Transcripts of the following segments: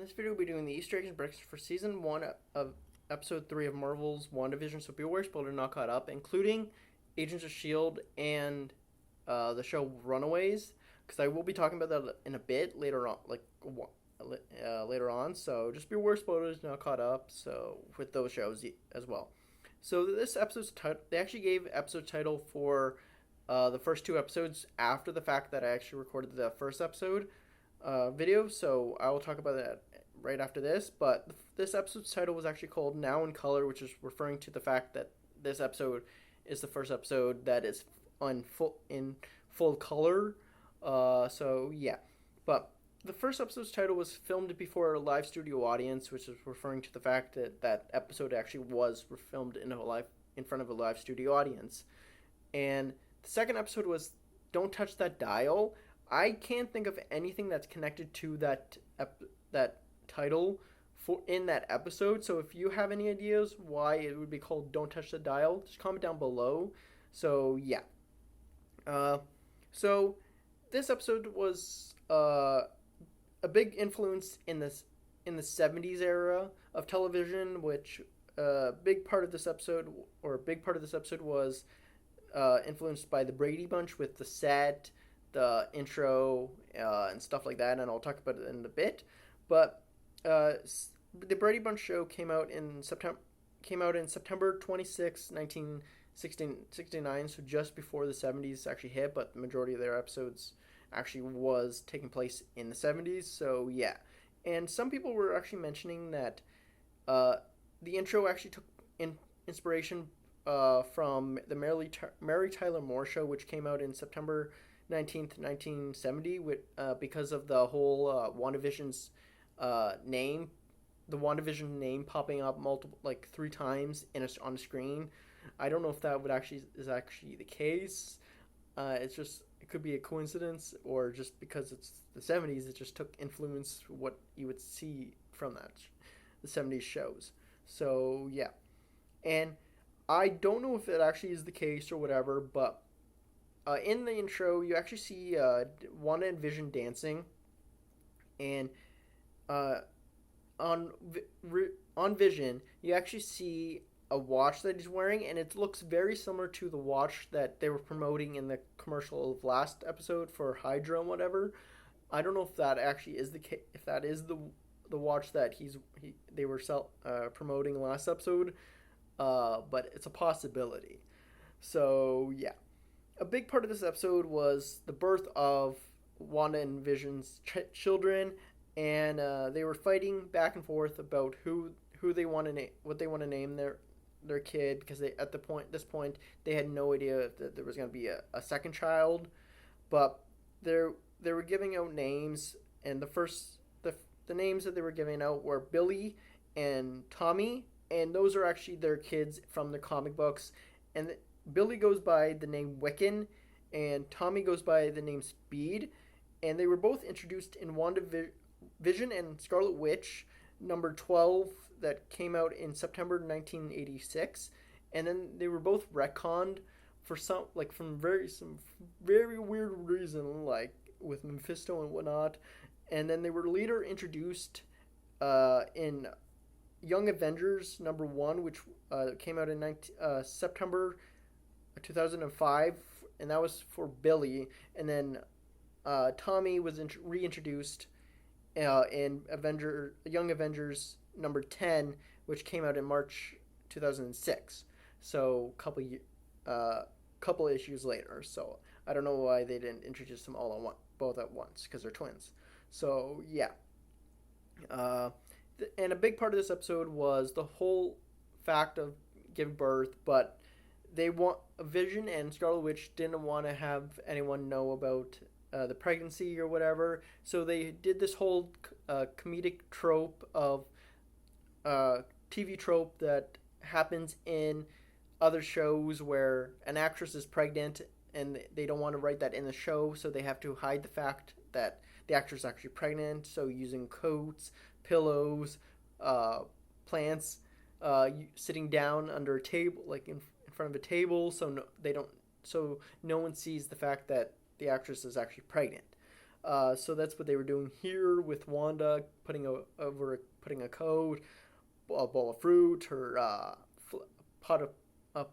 this video, we'll be doing the Easter eggs and breakfast for season 1 of episode 3 of Marvel's Wandavision. So be aware, spoiler not caught up, including Agents of S.H.I.E.L.D. and the show Runaways, because I will be talking about that in a bit later on, later on. So just be aware, spoilers not caught up. So with those shows as well. So this episode's title, they actually gave episode title for the first 2 episodes after the fact that I actually recorded the first episode video, so I will talk about that right after this. But this episode's title was actually called Now in Color, which is referring to the fact that this episode is the first episode that is in full color. So yeah, but the first episode's title was filmed before a live studio audience, which is referring to the fact that that episode actually was filmed in front of a live studio audience. And the second episode was Don't Touch That Dial. I can't think of anything that's connected to that title in that episode. So if you have any ideas why it would be called Don't Touch the Dial, just comment down below. So yeah. So this episode was a big influence in the 70s era of television, which a big part of this episode was influenced by the Brady Bunch with the set, the intro, and stuff like that, and I'll talk about it in a bit. But the Brady Bunch show came out in September 26, 1969, so just before the 70s actually hit, but the majority of their episodes actually was taking place in the 70s, so yeah. And some people were actually mentioning that the intro actually took inspiration from the Mary Tyler Moore Show, which came out in September 19th, 1970, because of the whole WandaVision's name, the WandaVision name popping up 3 times on a screen. I don't know if that is actually the case. It could be a coincidence, or just because it's the 70s, it just took influence what you would see from the 70s shows. So yeah, and I don't know if it actually is the case or whatever, but in the intro, you actually see Wanda and Vision dancing, and on Vision, you actually see a watch that he's wearing, and it looks very similar to the watch that they were promoting in the commercial of last episode for Hydra and whatever. I don't know if that actually is the case, if that is the watch that they were promoting last episode, but it's a possibility. So yeah. A big part of this episode was the birth of Wanda and Vision's children, and they were fighting back and forth about who they want to name, what they want to name their kid, because at this point they had no idea that there was going to be a second child, but they were giving out names, and the names that they were giving out were Billy and Tommy, and those are actually their kids from the comic books, and Billy goes by the name Wiccan, and Tommy goes by the name Speed, and they were both introduced in WandaVision and Scarlet Witch number 12 that came out in September 1986, and then they were both retconned for some very weird reason, like with Mephisto and whatnot, and then they were later introduced in Young Avengers number 1, which came out in September 2005, and that was for Billy, and then Tommy was reintroduced in Young Avengers number 10, which came out in March 2006. So couple issues later. So I don't know why they didn't introduce them both at once, because they're twins. So yeah. And a big part of this episode was the whole fact of giving birth, but Vision and Scarlet Witch didn't want to have anyone know about the pregnancy or whatever, so they did this whole comedic trope of TV trope that happens in other shows where an actress is pregnant and they don't want to write that in the show, so they have to hide the fact that the actress is actually pregnant, so using coats, pillows, plants, sitting down under a table, like in front of a table, so no one sees the fact that the actress is actually pregnant. So that's what they were doing here with Wanda putting a code, a bowl of fruit, her pot of a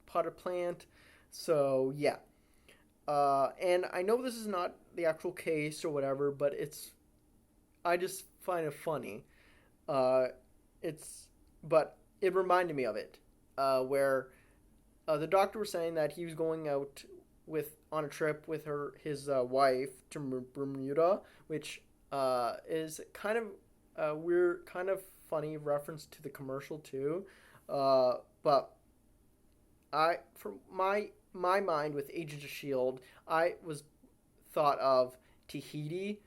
potted plant. So yeah, and I know this is not the actual case or whatever, but I just find it funny. Uh, it's but it reminded me of it, where the doctor was saying that he was going out with on a trip with his wife to Bermuda, which is kind of a weird, kind of funny reference to the commercial too. But from my mind with Agents of Shield, I was thought of Tahiti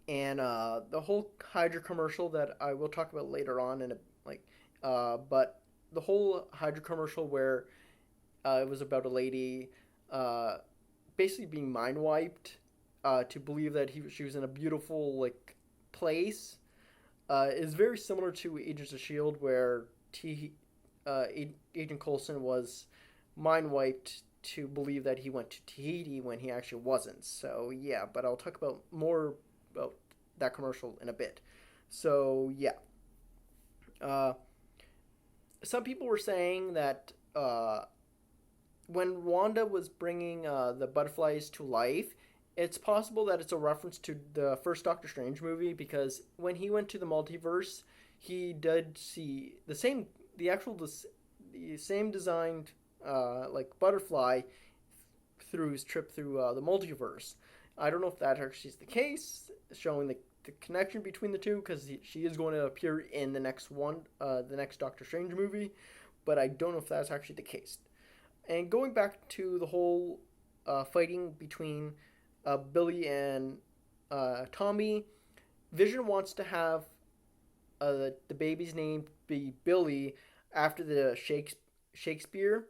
and the whole Hydra commercial that I will talk about later on in a like, but the whole Hydra commercial where it was about a lady uh, basically being mind wiped to believe that she was in a beautiful like place is very similar to Agents of Shield, where Agent Coulson was mind wiped to believe that he went to Tahiti when he actually wasn't. So yeah, but I'll talk about more about that commercial in a bit. So yeah, uh, some people were saying that when Wanda was bringing the butterflies to life, it's possible that it's a reference to the first Doctor Strange movie, because when he went to the multiverse, he did see the same designed like butterfly through his trip through the multiverse. I don't know if that actually is the case, showing the connection between the two, because she is going to appear in the next Doctor Strange movie, but I don't know if that's actually the case. And going back to the whole fighting between Billy and Tommy, Vision wants to have the baby's name be Billy after the Shakespeare,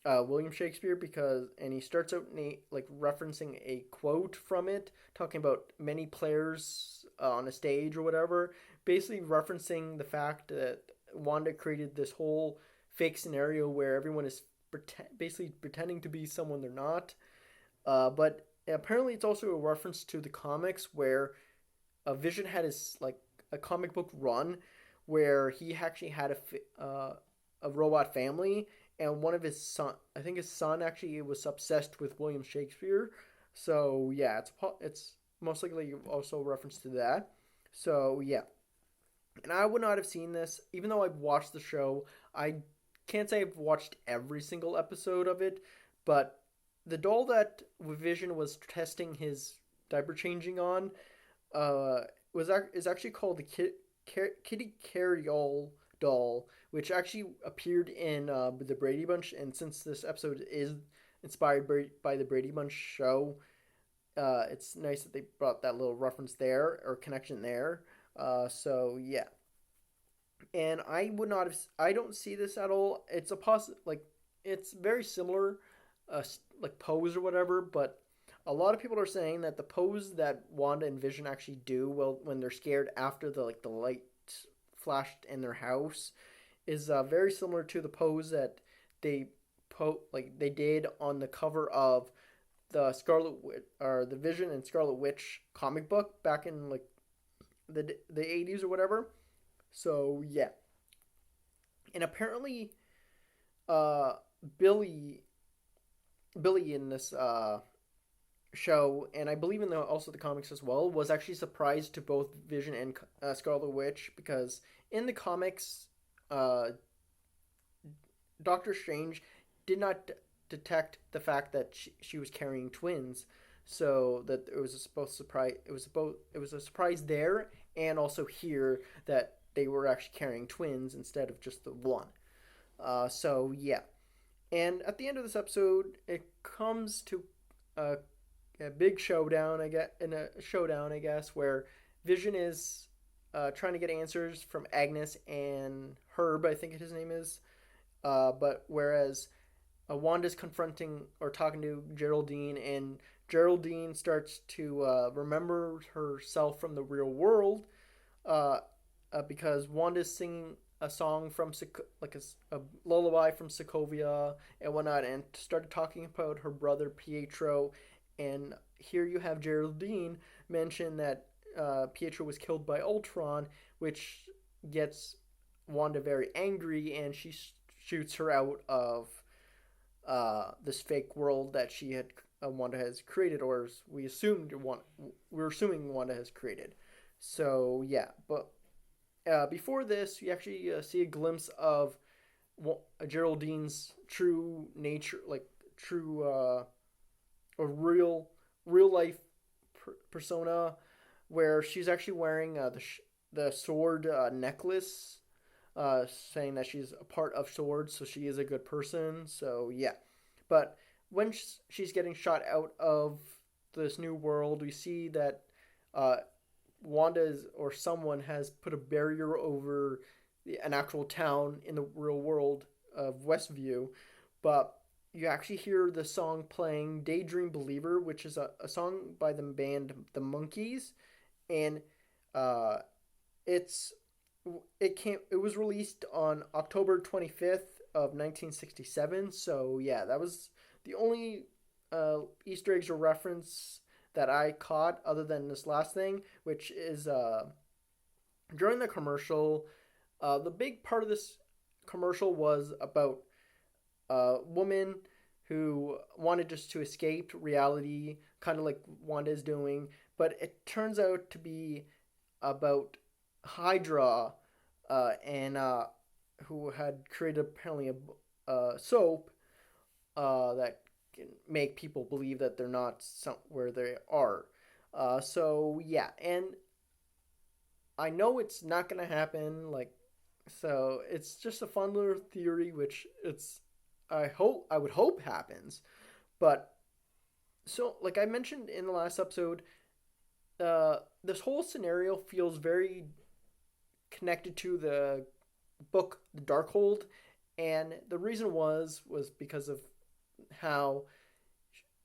William Shakespeare, because and he starts out like referencing a quote from it, talking about many players on a stage or whatever, basically referencing the fact that Wanda created this whole fake scenario where everyone is basically pretending to be someone they're not. But apparently, it's also a reference to the comics where Vision had his like a comic book run where he actually had a robot family, and one of his son, I think his son actually was obsessed with William Shakespeare. So yeah, it's most likely also a reference to that. So yeah, and I would not have seen this even though I've watched the show. I can't say I've watched every single episode of it, but the doll that Vision was testing his diaper changing on is actually called the Kitty Carryall doll, which actually appeared in the Brady Bunch. And since this episode is inspired by the Brady Bunch show, it's nice that they brought that little reference there or connection there. So yeah, and I would not have. I don't see this at all. It's a like it's very similar, like pose or whatever. But a lot of people are saying that the pose that Wanda and Vision actually do, well, when they're scared after the light flashed in their house, is very similar to the pose that like they did on the cover of the Scarlet Witch or the Vision and Scarlet Witch comic book back in like the 80s or whatever. So yeah, and apparently, uh, Billy Billy in this show, and I believe in also the comics as well, was actually surprised to both Vision and Scarlet Witch, because in the comics, uh, Doctor Strange did not detect the fact that she was carrying twins, so that it was a supposed surprise. It was a surprise there, and also here that they were actually carrying twins instead of just the one. So yeah, and at the end of this episode, it comes to a, a big showdown. I guess, where Vision is trying to get answers from Agnes and Herb. I think his name is. But whereas Wanda's confronting or talking to Geraldine, and Geraldine starts to remember herself from the real world, uh, because Wanda's singing a song from like a lullaby from Sokovia and whatnot, and started talking about her brother Pietro, and here you have Geraldine mention that Pietro was killed by Ultron, which gets Wanda very angry, and she shoots her out of this fake world that she had Wanda has created, or we're assuming Wanda has created. So yeah, but before this, you actually see a glimpse of Geraldine's true nature, like true a real life persona, where she's actually wearing the sword necklace, saying that she's a part of swords, so she is a good person. So yeah, but when she's getting shot out of this new world, we see that uh, or someone has put a barrier over an actual town in the real world of Westview, but you actually hear the song playing Daydream Believer, which is a song by the band The Monkees, and uh, it's it was released on October 25th of 1967. So yeah, that was the only Easter eggs or reference that I caught other than this last thing, which is during the commercial. The big part of this commercial was about a woman who wanted just to escape reality, kind of like Wanda is doing, but it turns out to be about Hydra, and who had created apparently a soap that can make people believe that they're not where they are. So yeah, and I know it's not gonna happen. Like, so it's just a fun little theory, which I would hope happens, but so like I mentioned in the last episode, this whole scenario feels very connected to the book The Darkhold, and the reason was because of how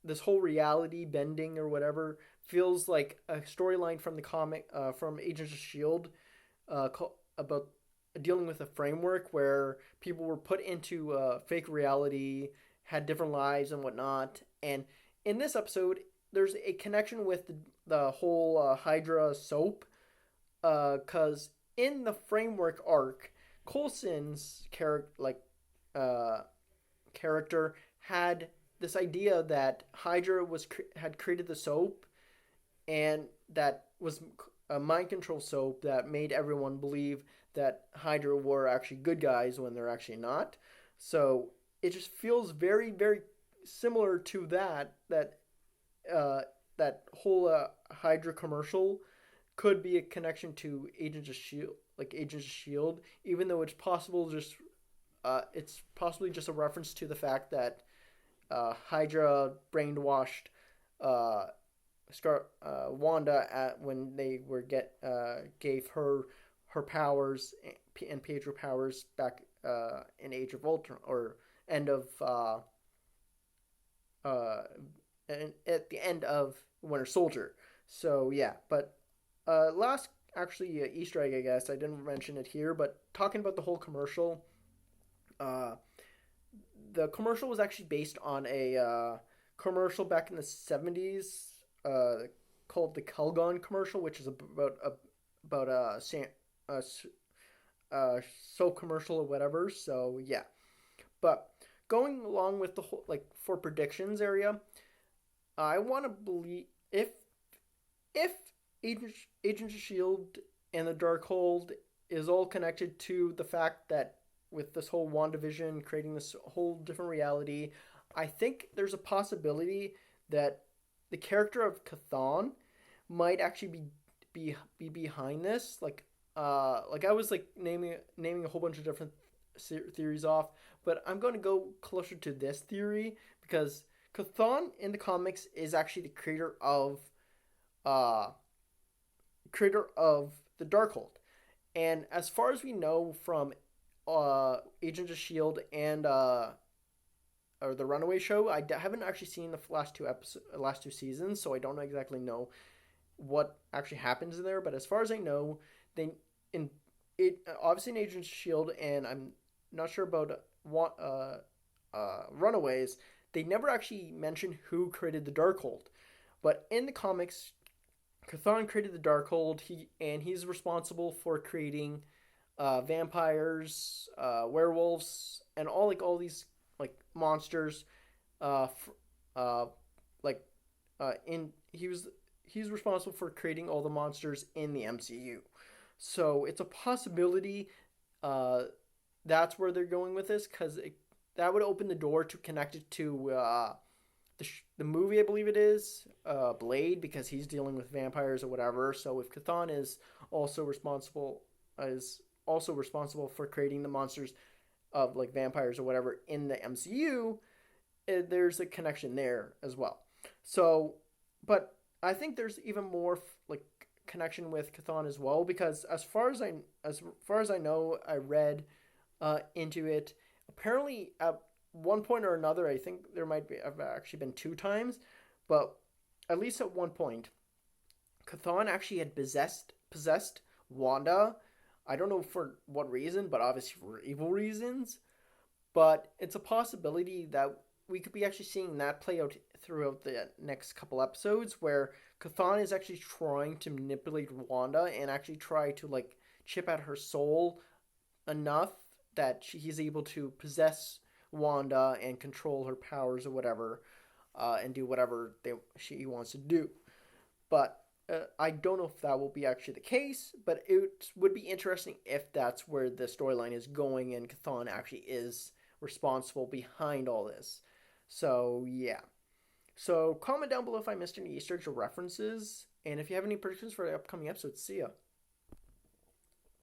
this whole reality bending or whatever feels like a storyline from the comic from Agents of Shield, about dealing with a framework where people were put into fake reality, had different lives and whatnot. And in this episode, there's a connection with the whole Hydra soap, because in the framework arc, Coulson's uh, character had this idea that Hydra had created the soap, and that was a mind control soap that made everyone believe that Hydra were actually good guys when they're actually not. So it just feels very very similar to uh, that whole Hydra commercial could be a connection to Agents of Shield, like Agents of Shield, even though it's possibly just a reference to the fact that Hydra brainwashed uh, Wanda when they gave her powers and Pedro powers back in Age of Ultron, or end of uh, at the end of Winter Soldier. So yeah, but last actually Easter egg, I guess I didn't mention it here, but talking about the whole commercial, uh, the commercial was actually based on a commercial back in the 70s, called the Calgon commercial, which is about a soap commercial or whatever. So yeah, but going along with the whole, like, for predictions area, I want to believe if Agents of Shield and the Darkhold is all connected to the fact that with this whole Wandavision creating this whole different reality, I think there's a possibility that the character of Chthon might actually be behind this. Like I was like naming a whole bunch of different theories off, but I'm going to go closer to this theory because Chthon in the comics is actually the uh creator of the Darkhold. And as far as we know from Agents of Shield and or the Runaway show, haven't actually seen the last two seasons, so I don't exactly know what actually happens in there. But as far as I know, they in it obviously in Agents of Shield, and I'm not sure about Runaways. They never actually mention who created the Darkhold, But in the comics, Cthulhu created the Darkhold. He's responsible for creating vampires, werewolves, and all these like monsters. Uh, uh, like in he's responsible for creating all the monsters in the MCU. So it's a possibility uh, that's where they're going with this because that would open the door to connect it to the movie, I believe it is, Blade, because he's dealing with vampires or whatever. So if Cthulhu also responsible is also responsible for creating the monsters of like vampires or whatever in the MCU, there's a connection there as well. So, but I think there's even more like connection with Cthulhu as well because as far as I know, I read into it. Apparently, at one point or another, I think there might be have actually been two times, but at least at one point, Cthulhu actually had possessed Wanda. I don't know for what reason, but obviously for evil reasons. But it's a possibility that we could be actually seeing that play out throughout the next couple episodes, where Cthulhu is actually trying to manipulate Wanda and actually try to like chip at her soul enough that he's able to possess Wanda and control her powers or whatever, and do whatever she wants to do. But I don't know if that will be actually the case, but it would be interesting if that's where the storyline is going and Cthulhu actually is responsible behind all this. So, yeah. So, comment down below if I missed any Easter eggs or references, and if you have any predictions for the upcoming episodes. See ya.